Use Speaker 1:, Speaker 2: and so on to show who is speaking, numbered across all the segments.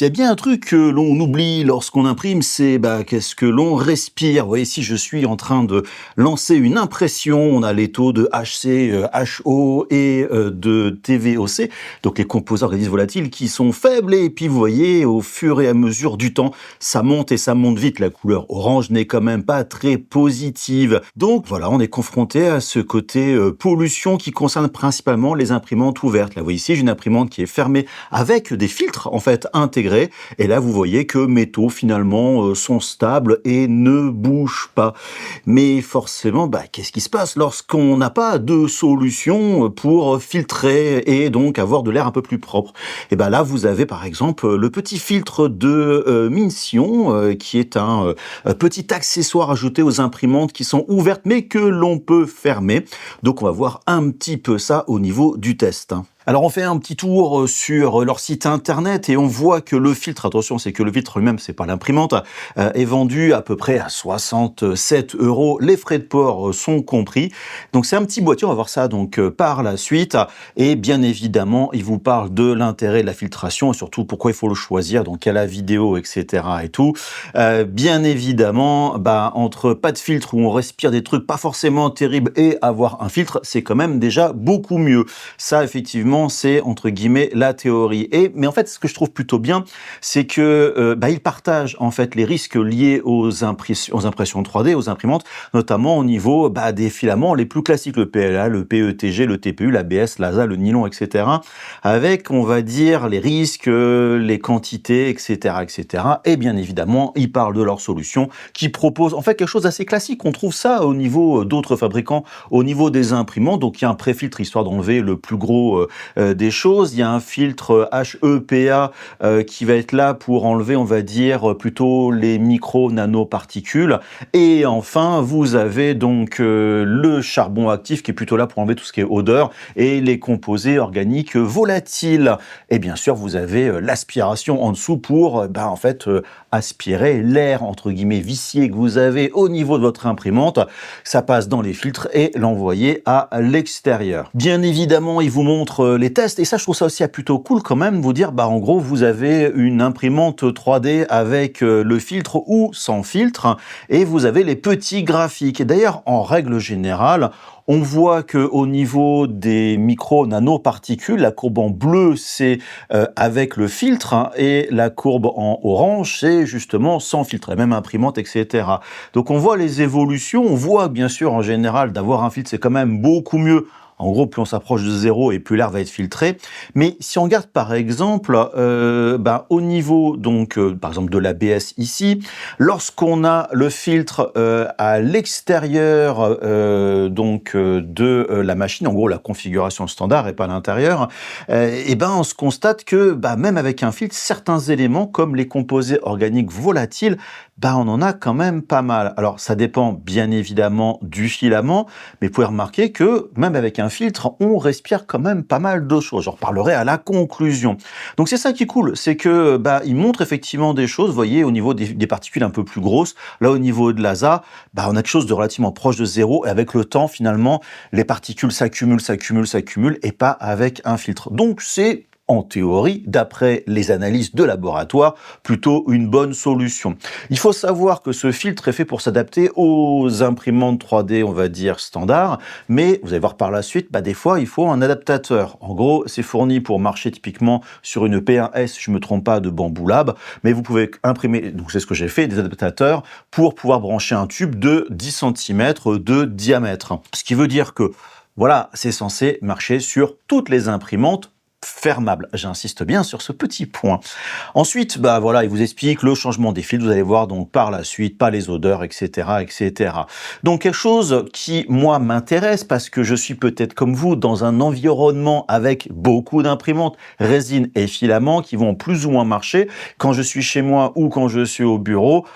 Speaker 1: S'il y a bien un truc que l'on oublie lorsqu'on imprime, c'est qu'est-ce que l'on respire. Vous voyez, si je suis en train de lancer une impression, on a les taux de HC, HO et de TVOC, donc les composés organismes volatiles qui sont faibles. Et puis vous voyez, au fur et à mesure du temps, ça monte et ça monte vite. La couleur orange n'est quand même pas très positive. Donc voilà, on est confronté à ce côté pollution qui concerne principalement les imprimantes ouvertes. Là, vous voyez ici, j'ai une imprimante qui est fermée avec des filtres en fait intégrés. Et là, vous voyez que mes taux finalement sont stables et ne bougent pas. Mais forcément, qu'est-ce qui se passe lorsqu'on n'a pas de solution pour filtrer et donc avoir de l'air un peu plus propre? Et là, vous avez par exemple le petit filtre de Minsion qui est un petit accessoire ajouté aux imprimantes qui sont ouvertes mais que l'on peut fermer. Donc on va voir un petit peu ça au niveau du test. Alors on fait un petit tour sur leur site internet et on voit que le filtre, attention, c'est que le filtre lui-même, c'est pas l'imprimante, est vendu à peu près à 67 €. Les frais de port sont compris. Donc c'est un petit boîtier, on va voir ça donc par la suite. Et bien évidemment, il vous parle de l'intérêt de la filtration et surtout pourquoi il faut le choisir, donc à la vidéo, etc. et tout. Bien évidemment, entre pas de filtre où on respire des trucs pas forcément terribles et avoir un filtre, c'est quand même déjà beaucoup mieux. Ça, effectivement, c'est entre guillemets la théorie. Mais en fait, ce que je trouve plutôt bien, c'est que il partage en fait les risques liés aux impressions 3D, aux imprimantes, notamment au niveau des filaments les plus classiques, le PLA, le PETG, le TPU, l'ABS, l'ASA, le nylon, etc. Avec, on va dire, les risques, les quantités, etc., etc. Et bien évidemment, ils parlent de leur solution qui propose en fait quelque chose d'assez classique. On trouve ça au niveau d'autres fabricants, au niveau des imprimantes. Donc il y a un pré-filtre histoire d'enlever le plus gros des choses. Il y a un filtre HEPA qui va être là pour enlever, on va dire, plutôt les micro-nanoparticules. Et enfin, vous avez donc le charbon actif qui est plutôt là pour enlever tout ce qui est odeur et les composés organiques volatiles. Et bien sûr, vous avez l'aspiration en dessous pour, aspirer l'air, entre guillemets, vicié que vous avez au niveau de votre imprimante. Ça passe dans les filtres et l'envoyer à l'extérieur. Bien évidemment, il vous montre les tests et ça, je trouve ça aussi plutôt cool quand même, vous dire, en gros, vous avez une imprimante 3D avec le filtre ou sans filtre et vous avez les petits graphiques. Et d'ailleurs, en règle générale, on voit que au niveau des micro-nanoparticules, la courbe en bleu, c'est avec le filtre et la courbe en orange, c'est justement sans filtre, la même imprimante, etc. Donc on voit les évolutions, on voit bien sûr en général d'avoir un filtre, c'est quand même beaucoup mieux. En gros, plus on s'approche de 0 et plus l'air va être filtré. Mais si on regarde par exemple au niveau donc par exemple de l'ABS ici, lorsqu'on a le filtre à l'extérieur de la machine, en gros la configuration standard et pas à l'intérieur, on se constate que même avec un filtre, certains éléments comme les composés organiques volatiles, on en a quand même pas mal. Alors ça dépend bien évidemment du filament, mais vous pouvez remarquer que même avec un filtre, on respire quand même pas mal de choses. J'en reparlerai à la conclusion. Donc c'est ça qui est cool, c'est que il montre effectivement des choses, vous voyez, au niveau des particules un peu plus grosses. Là, au niveau de l'ASA, on a quelque chose de relativement proche de 0, et avec le temps, finalement, les particules s'accumulent, et pas avec un filtre. Donc c'est en théorie, d'après les analyses de laboratoire, plutôt une bonne solution. Il faut savoir que ce filtre est fait pour s'adapter aux imprimantes 3D, on va dire, standard, mais vous allez voir par la suite, des fois, il faut un adaptateur. En gros, c'est fourni pour marcher typiquement sur une P1S, je ne me trompe pas, de Bamboo Lab, mais vous pouvez imprimer, donc c'est ce que j'ai fait, des adaptateurs pour pouvoir brancher un tube de 10 cm de diamètre. Ce qui veut dire que, voilà, c'est censé marcher sur toutes les imprimantes fermable. J'insiste bien sur ce petit point. Ensuite, il vous explique le changement des filtres. Vous allez voir donc par la suite, pas les odeurs, etc., etc. Donc quelque chose qui moi m'intéresse parce que je suis peut-être comme vous dans un environnement avec beaucoup d'imprimantes, résine et filaments qui vont plus ou moins marcher. Quand je suis chez moi ou quand je suis au bureau,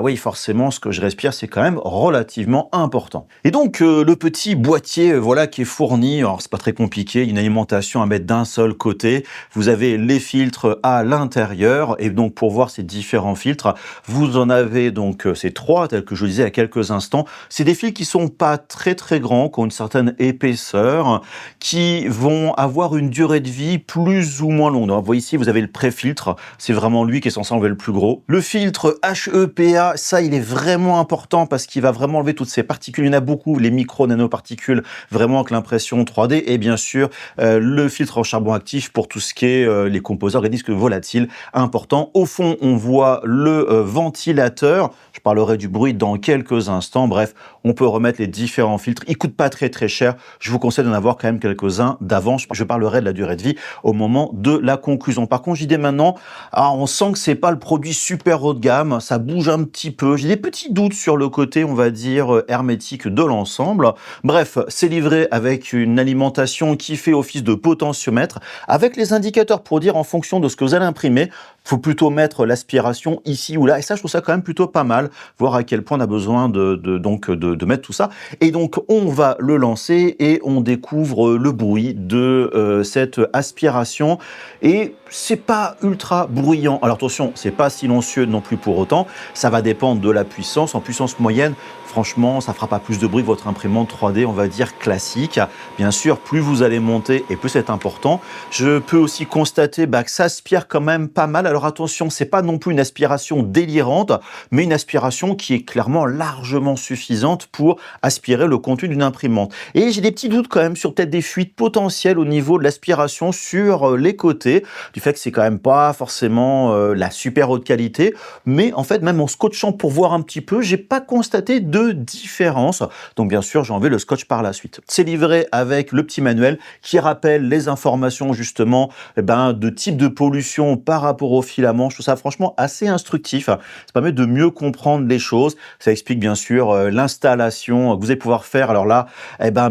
Speaker 1: oui, forcément, ce que je respire, c'est quand même relativement important. Et donc le petit boîtier, qui est fourni. Alors c'est pas très compliqué. Une alimentation à mettre d'un seul côté. Vous avez les filtres à l'intérieur et donc pour voir ces différents filtres, vous en avez donc ces 3 tels que je le disais il y a quelques instants. C'est des fils qui sont pas très grands, qui ont une certaine épaisseur, qui vont avoir une durée de vie plus ou moins longue. Donc, vous voyez ici, vous avez le pré-filtre, c'est vraiment lui qui est censé enlever le plus gros. Le filtre HEPA, ça il est vraiment important parce qu'il va vraiment enlever toutes ces particules. Il y en a beaucoup, les micro-nanoparticules, vraiment avec l'impression 3D. Et bien sûr, le filtre en charbon actif pour tout ce qui est les composés organiques volatiles, important. Au fond, on voit le ventilateur. Je parlerai du bruit dans quelques instants. Bref, on peut remettre les différents filtres. Ils coûtent pas très cher. Je vous conseille d'en avoir quand même quelques-uns d'avance. Je parlerai de la durée de vie au moment de la conclusion. Par contre, j'y dis maintenant, on sent que c'est pas le produit super haut de gamme. Ça bouge un petit peu. J'ai des petits doutes sur le côté, on va dire, hermétique de l'ensemble. Bref, c'est livré avec une alimentation qui fait office de potentiomètre, avec les indicateurs pour dire en fonction de ce que vous allez imprimer, faut plutôt mettre l'aspiration ici ou là. Et ça, je trouve ça quand même plutôt pas mal, voir à quel point on a besoin de mettre tout ça. Et donc, on va le lancer et on découvre le bruit de cette aspiration. Et c'est pas ultra bruyant. Alors attention, c'est pas silencieux non plus pour autant. Ça va dépendre de la puissance. En puissance moyenne, franchement, ça fera pas plus de bruit que votre imprimante 3D, on va dire classique. Bien sûr, plus vous allez monter et plus c'est important. Je peux aussi constater que ça aspire quand même pas mal. Alors attention, c'est pas non plus une aspiration délirante, mais une aspiration qui est clairement largement suffisante pour aspirer le contenu d'une imprimante. Et j'ai des petits doutes quand même sur peut-être des fuites potentielles au niveau de l'aspiration sur les côtés, du fait que c'est quand même pas forcément la super haute qualité. Mais en fait, même en scotchant pour voir un petit peu, j'ai pas constaté de différence. Donc bien sûr, j'ai enlevé le scotch par la suite. C'est livré avec le petit manuel qui rappelle les informations justement de type de pollution par rapport au filament. Je trouve ça franchement assez instructif. Ça permet de mieux comprendre les choses. Ça explique bien sûr l'installation que vous allez pouvoir faire. Alors là,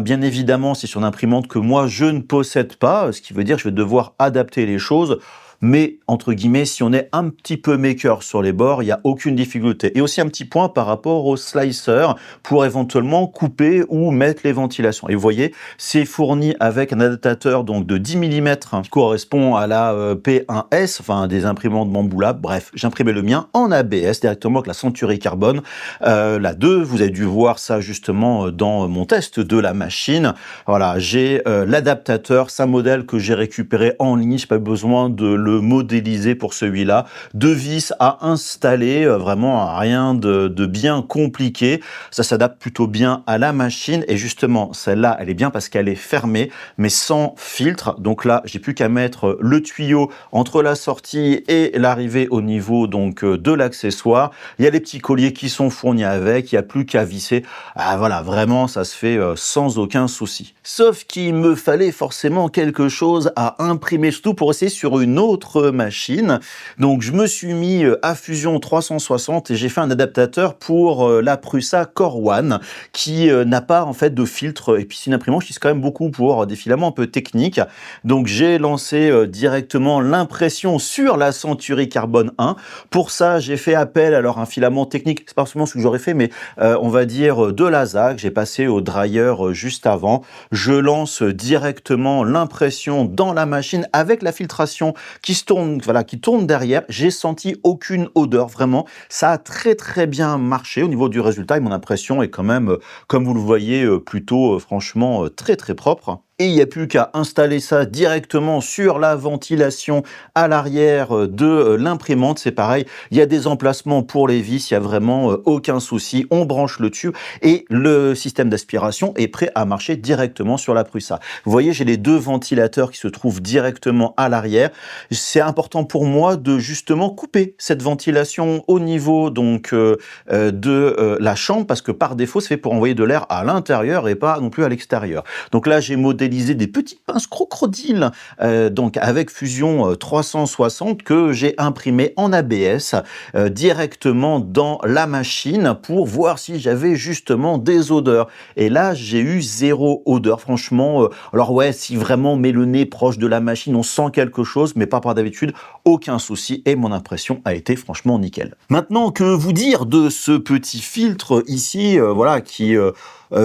Speaker 1: bien évidemment, c'est sur une imprimante que moi je ne possède pas, ce qui veut dire que je vais devoir adapter les choses. Mais, entre guillemets, si on est un petit peu maker sur les bords, il n'y a aucune difficulté. Et aussi un petit point par rapport au slicer pour éventuellement couper ou mettre les ventilations. Et vous voyez, c'est fourni avec un adaptateur donc de 10 mm qui correspond à la P1S, enfin des imprimantes bambou lab. Bref, j'ai imprimé le mien en ABS directement avec la Century Carbone. La 2, vous avez dû voir ça justement dans mon test de la machine. Voilà, j'ai l'adaptateur, c'est un modèle que j'ai récupéré en ligne, j'ai pas besoin de le modéliser pour celui-là. 2 vis à installer, vraiment rien de bien compliqué. Ça s'adapte plutôt bien à la machine et justement, celle-là, elle est bien parce qu'elle est fermée, mais sans filtre. Donc là, j'ai plus qu'à mettre le tuyau entre la sortie et l'arrivée au niveau donc de l'accessoire. Il y a les petits colliers qui sont fournis avec, il n'y a plus qu'à visser. Ah, voilà, vraiment, ça se fait sans aucun souci. Sauf qu'il me fallait forcément quelque chose à imprimer, surtout pour essayer sur une autre machine. Donc je me suis mis à Fusion 360 et j'ai fait un adaptateur pour la Prusa Core One qui n'a pas en fait de filtre et puis c'est une imprimante qui utilise quand même beaucoup pour des filaments un peu techniques. Donc j'ai lancé directement l'impression sur la Century Carbone 1. Pour ça, j'ai fait appel alors un filament technique, c'est pas forcément ce que j'aurais fait, mais on va dire de la ZAC. J'ai passé au dryer juste avant. Je lance directement l'impression dans la machine avec la filtration qui se tourne, voilà, qui tourne derrière. J'ai senti aucune odeur, vraiment. Ça a très bien marché au niveau du résultat et mon impression est quand même, comme vous le voyez, plutôt franchement très propre. Et il n'y a plus qu'à installer ça directement sur la ventilation à l'arrière de l'imprimante. C'est pareil, il y a des emplacements pour les vis, il n'y a vraiment aucun souci. On branche le tube et le système d'aspiration est prêt à marcher directement sur la Prusa. Vous voyez, j'ai les 2 ventilateurs qui se trouvent directement à l'arrière. C'est important pour moi de justement couper cette ventilation au niveau donc de la chambre parce que par défaut, c'est fait pour envoyer de l'air à l'intérieur et pas non plus à l'extérieur. Donc là, j'ai modélisé des petites pinces crocodiles donc avec Fusion 360 que j'ai imprimé en ABS directement dans la machine pour voir si j'avais justement des odeurs. Et là, j'ai eu 0 odeur. Franchement, alors ouais, si vraiment on met le nez proche de la machine, on sent quelque chose, mais pas par d'habitude, aucun souci. Et mon impression a été franchement nickel. Maintenant, que vous dire de ce petit filtre ici, voilà, qui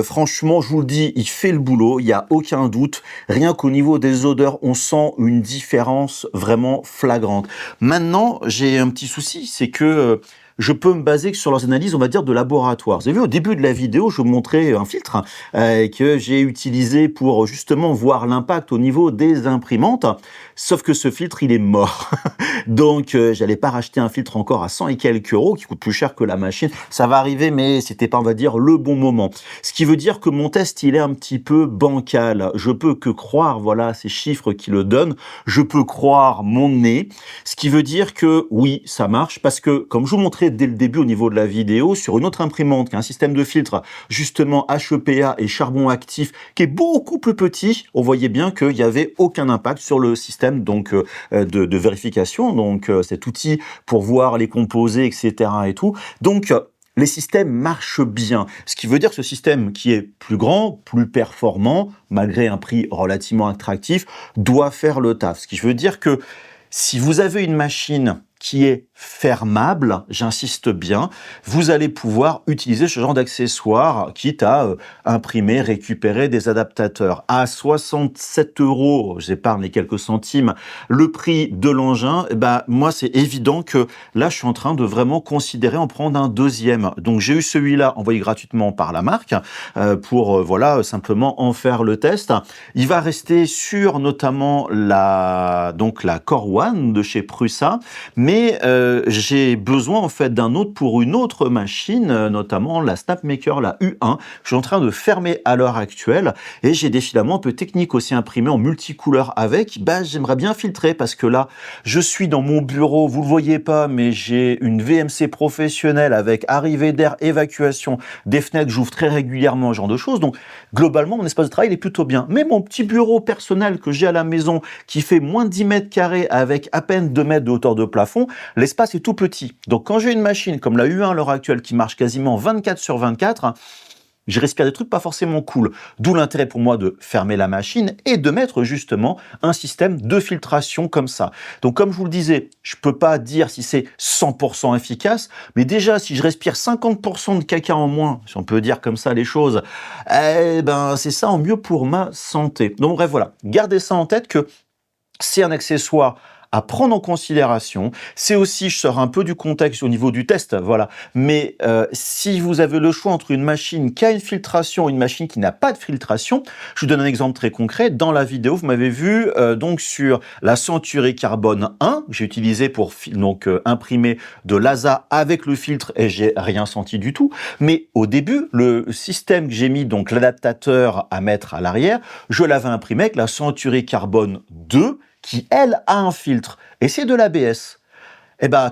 Speaker 1: Franchement, je vous le dis, il fait le boulot, il y a aucun doute. Rien qu'au niveau des odeurs, on sent une différence vraiment flagrante. Maintenant, j'ai un petit souci, c'est que je peux me baser sur leurs analyses, on va dire, de laboratoire. Vous avez vu, au début de la vidéo, je vous montrais un filtre que j'ai utilisé pour justement voir l'impact au niveau des imprimantes. Sauf que ce filtre, il est mort. Donc, j'allais pas racheter un filtre encore à 100 et quelques euros, qui coûte plus cher que la machine. Ça va arriver, mais c'était pas, on va dire, le bon moment. Ce qui veut dire que mon test, il est un petit peu bancal. Je peux que croire, voilà, ces chiffres qui le donnent. Je peux croire mon nez. Ce qui veut dire que, oui, ça marche, parce que, comme je vous montrais dès le début au niveau de la vidéo, sur une autre imprimante qui a un système de filtre, justement HEPA et charbon actif, qui est beaucoup plus petit, on voyait bien qu'il n'y avait aucun impact sur le système donc de vérification, donc cet outil pour voir les composés, etc. et tout. Donc, les systèmes marchent bien. Ce qui veut dire que ce système qui est plus grand, plus performant, malgré un prix relativement attractif, doit faire le taf. Ce qui veut dire que si vous avez une machine qui est fermable, j'insiste bien, vous allez pouvoir utiliser ce genre d'accessoires, quitte à imprimer, récupérer des adaptateurs. À 67 euros, j'épargne les quelques centimes, le prix de l'engin, moi c'est évident que là je suis en train de vraiment considérer en prendre un deuxième. Donc j'ai eu celui-là envoyé gratuitement par la marque pour voilà simplement en faire le test. Il va rester sur notamment la Core One de chez Prusa, mais j'ai besoin en fait d'un autre pour une autre machine, notamment la Snapmaker, la U1. Je suis en train de fermer à l'heure actuelle et j'ai des filaments un peu techniques aussi imprimés en multicouleur avec. J'aimerais bien filtrer parce que là, je suis dans mon bureau, vous le voyez pas, mais j'ai une VMC professionnelle avec arrivée d'air, évacuation, des fenêtres que j'ouvre très régulièrement, ce genre de choses. Donc globalement, mon espace de travail il est plutôt bien. Mais mon petit bureau personnel que j'ai à la maison qui fait moins de 10 mètres carrés avec à peine 2 mètres de hauteur de plafond, l'espace est tout petit. Donc quand j'ai une machine comme la U1 à l'heure actuelle qui marche quasiment 24/24, je respire des trucs pas forcément cool. D'où l'intérêt pour moi de fermer la machine et de mettre justement un système de filtration comme ça. Donc comme je vous le disais, je peux pas dire si c'est 100% efficace, mais déjà si je respire 50% de caca en moins, si on peut dire comme ça les choses, c'est ça en mieux pour ma santé. Donc bref, voilà, gardez ça en tête que c'est un accessoire à prendre en considération. C'est aussi, je sors un peu du contexte au niveau du test, voilà. Mais si vous avez le choix entre une machine qui a une filtration et une machine qui n'a pas de filtration, je vous donne un exemple très concret. Dans la vidéo, vous m'avez vu donc sur la Century Carbone 1, que j'ai utilisé pour imprimer de l'ASA avec le filtre et j'ai rien senti du tout. Mais au début, le système que j'ai mis, donc l'adaptateur à mettre à l'arrière, je l'avais imprimé avec la Century Carbone 2, qui, elle, a un filtre. Et c'est de l'ABS.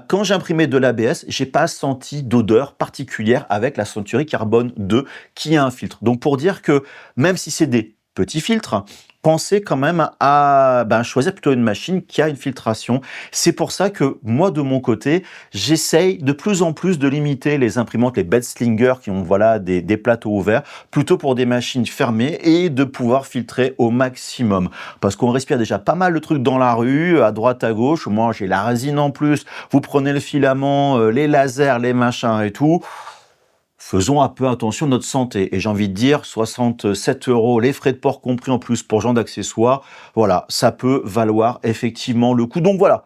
Speaker 1: Quand j'imprimais de l'ABS, j'ai pas senti d'odeur particulière avec la Century Carbone 2 qui a un filtre. Donc, pour dire que même si c'est des petits filtres, pensez quand même à choisir plutôt une machine qui a une filtration. C'est pour ça que moi, de mon côté, j'essaye de plus en plus de limiter les imprimantes, les bed slingers qui ont des plateaux ouverts, plutôt pour des machines fermées et de pouvoir filtrer au maximum. Parce qu'on respire déjà pas mal de trucs dans la rue, à droite, à gauche. Moi, j'ai la résine en plus. Vous prenez le filament, les lasers, les machins et tout. Faisons un peu attention à notre santé. Et j'ai envie de dire, 67 euros, les frais de port compris en plus pour ce genre d'accessoires, voilà, ça peut valoir effectivement le coup. Donc voilà,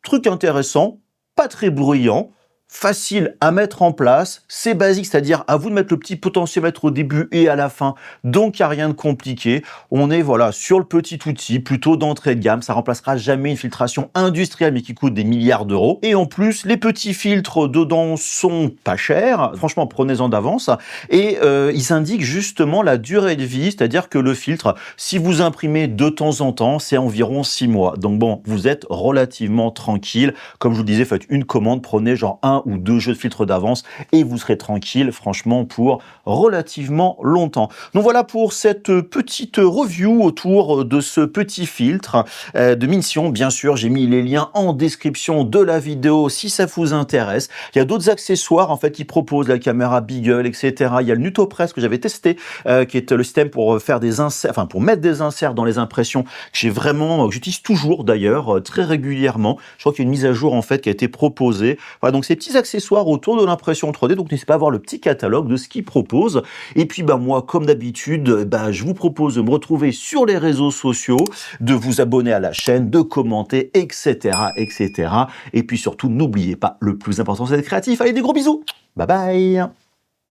Speaker 1: truc intéressant, pas très bruyant, facile à mettre en place, c'est basique, c'est-à-dire à vous de mettre le petit potentiomètre au début et à la fin, donc il n'y a rien de compliqué. On est sur le petit outil, plutôt d'entrée de gamme, ça remplacera jamais une filtration industrielle mais qui coûte des milliards d'euros. Et en plus, les petits filtres dedans sont pas chers, franchement prenez-en d'avance, et ils indiquent justement la durée de vie, c'est-à-dire que le filtre, si vous imprimez de temps en temps, c'est environ 6 mois. Donc bon, vous êtes relativement tranquille. Comme je vous le disais, faites une commande, prenez genre 1 ou 2 jeux de filtre d'avance et vous serez tranquille, franchement, pour relativement longtemps. Donc voilà pour cette petite review autour de ce petit filtre de Minsion. Bien sûr, j'ai mis les liens en description de la vidéo si ça vous intéresse. Il y a d'autres accessoires en fait qui proposent la caméra Beagle, etc. Il y a le Nutopress que j'avais testé, qui est le système pour faire des inserts, enfin pour mettre des inserts dans les impressions. Que j'utilise toujours d'ailleurs très régulièrement. Je crois qu'il y a une mise à jour en fait qui a été proposée. Voilà, donc ces petits petits accessoires autour de l'impression 3D, donc n'hésitez pas à voir le petit catalogue de ce qu'ils proposent. Et puis moi, comme d'habitude, je vous propose de me retrouver sur les réseaux sociaux, de vous abonner à la chaîne, de commenter, etc., etc. Et puis surtout, n'oubliez pas, le plus important, c'est d'être créatif. Allez, des gros bisous. Bye bye.